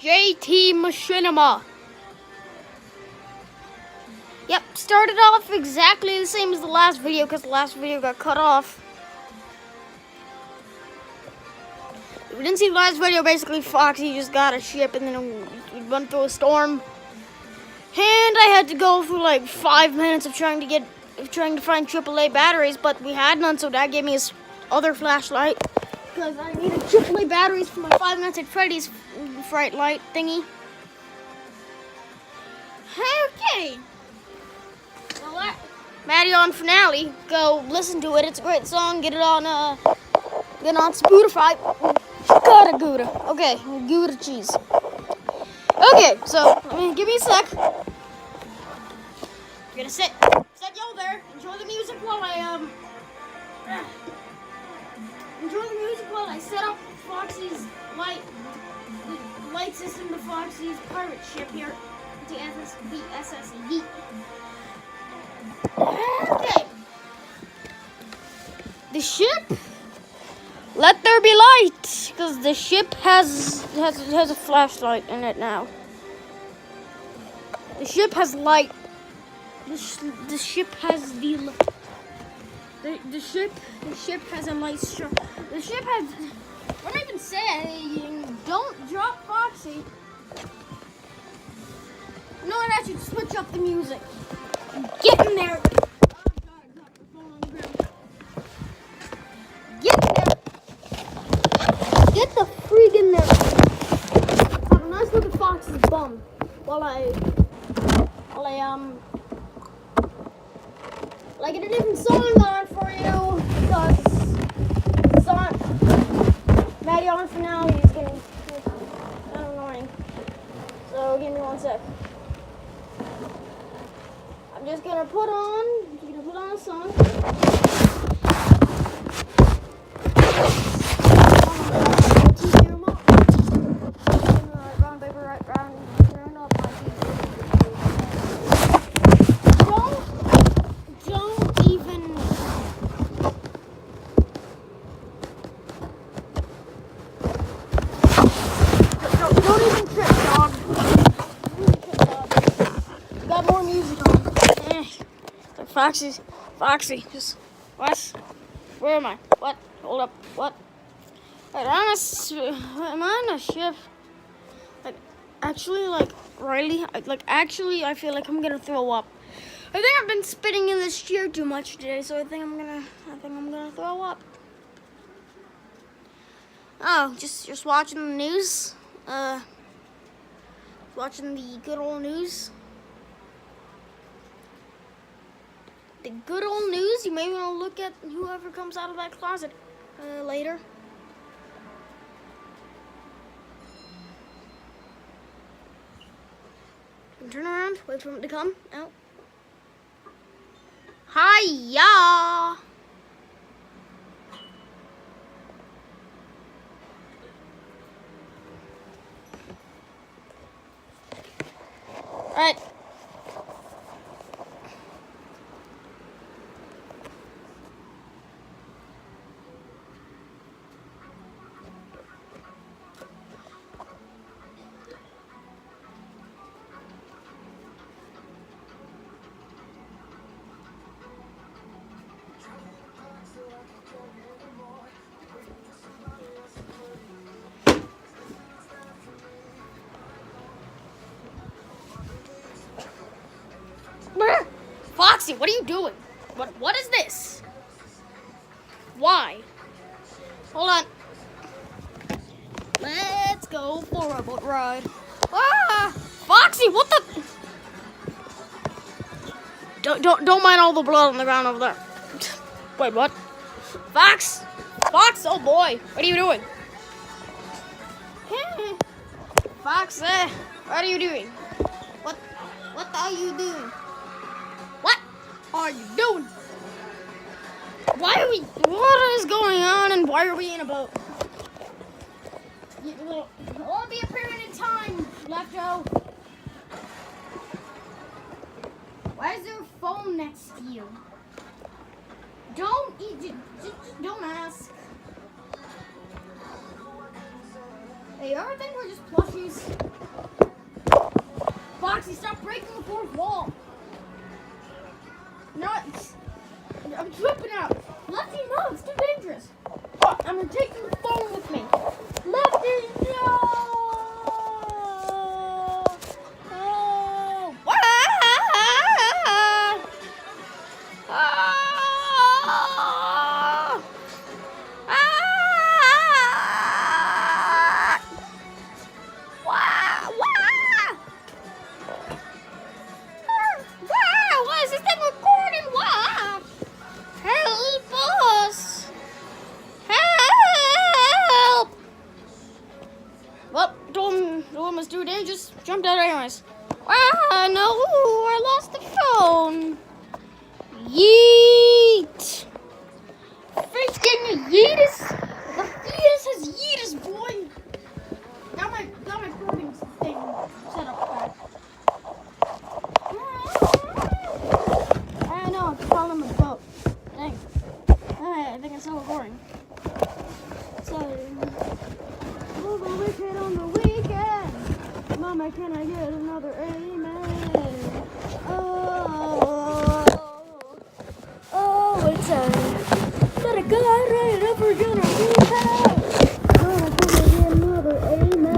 JT Machinima. Yep, started off exactly the same as the last video because the last video got cut off. If we didn't see the last video, basically Foxy just got a ship and then we went through a storm. And I had to go for like 5 minutes of trying to find AAA batteries, but we had none, so Dad gave me his other flashlight because I needed AAA batteries for my 5 Nights at Freddy's fright light thingy. Okay. Well, Maddie on Finale. Go listen to it. It's a great song. Get it on Spotify. Gotta Gouda. Okay, Gouda cheese. Okay, so give me a sec. I'm gonna sit y'all there. Enjoy the music while I set up Foxy's light system to Foxy's pirate ship here. The SSV. Okay. The ship. Let there be light, because the ship has a flashlight in it now. The ship has light. The ship has the ship has a light structure. The ship has. What am I even saying? Don't drop Foxy. No, I should switch up the music. Get in there. Get in there. Get the freak in there. Have a nice look at Fox's bum while I get a different song on for you because the song Maddie on Finale is getting kind of annoying. So give me 1 sec. I'm just gonna put on a song. Brown paper, right, brown, turn up my TV. Don't even. Don't even trip, dog. Got more music on. Foxy, just what? Where am I? What? Hold up. What? Am I on a ship? Actually, Riley, I feel like I'm gonna throw up. I think I've been spitting in this chair too much today, so I think I'm gonna throw up. Oh, just watching the news. Watching the good old news. The good old news. You may want to look at whoever comes out of that closet later. Turn around. Wait for him to come out. Hiya! All right. Foxy, what are you doing? What is this? Why? Hold on. Let's go for a boat ride. Ah! Foxy, what the? Don't mind all the blood on the ground over there. Wait, what? Fox, oh boy, what are you doing? Fox, what are you doing? What are you doing? What are you doing? What is going on and why are we in a boat? I'll be appearing in time, Lefto. Why is there a phone next to you? Don't eat it. Just don't ask. Hey, Hey, you ever think we're just plushies? Foxy, stop breaking the fourth wall. Nuts. I'm tripping out. Lefty, no, it's too dangerous. Oh, I'm taking the phone with me. Lefty, no! Oh! Ah! Ah! Ah! Wah! Wah! Wow! Why is this thing recording? Why? Help us! Help! Well, told him the one was too dangerous. Jumped out anyways. Ah, no! I lost the phone. Yeet! Freaking yeetus! The fetus has yeetus, boy. Got my recording thing set up back. I know, I'm calling him a boat. Dang. I think it's still recording. So, move a wicked on the weekend. Mama, can I get another amen? Oh, it's got a guy right up, we're gonna do that. Mama, can I get another amen?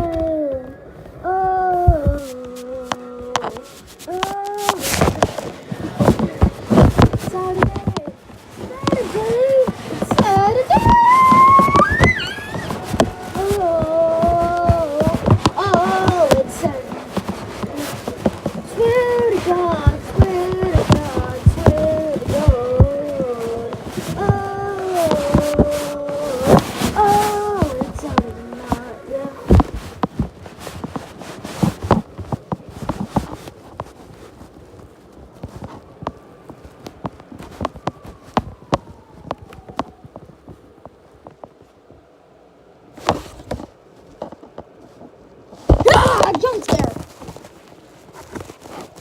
Jump scare!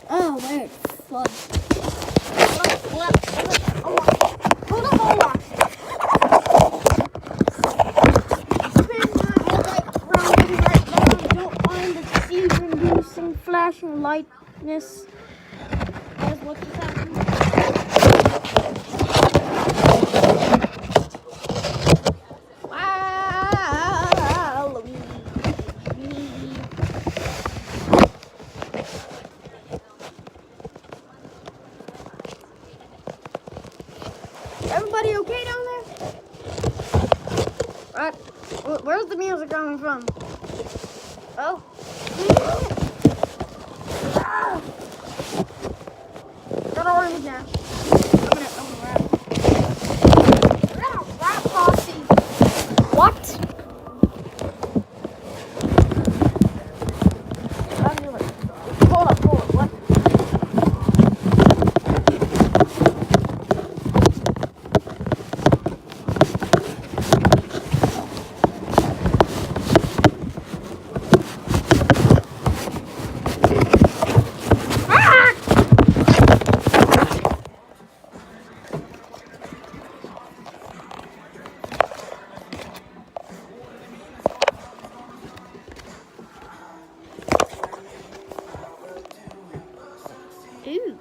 Oh, wait, flood. Hold on. Spin my head right now. Don't mind the season-inducing flashing lightness. That is what just happened. Everybody okay down there? Right. Where's the music coming from? Oh. Got orange now. I'm gonna rap. Rap posse. What? Hold up, what? Ooh.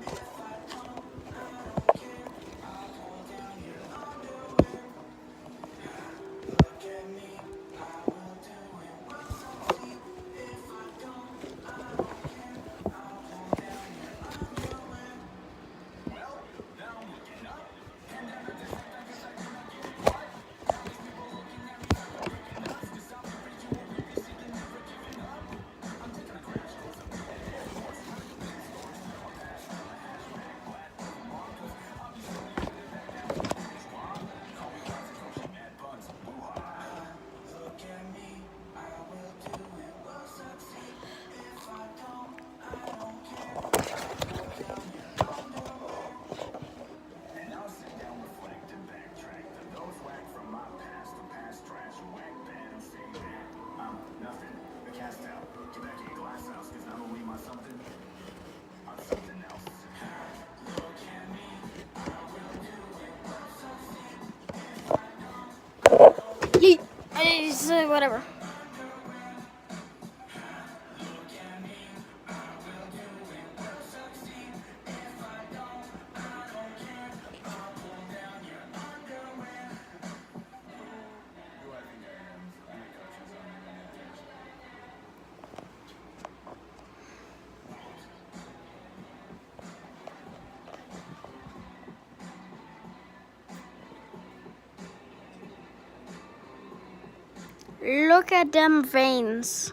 Yeet. Whatever. Look at them veins.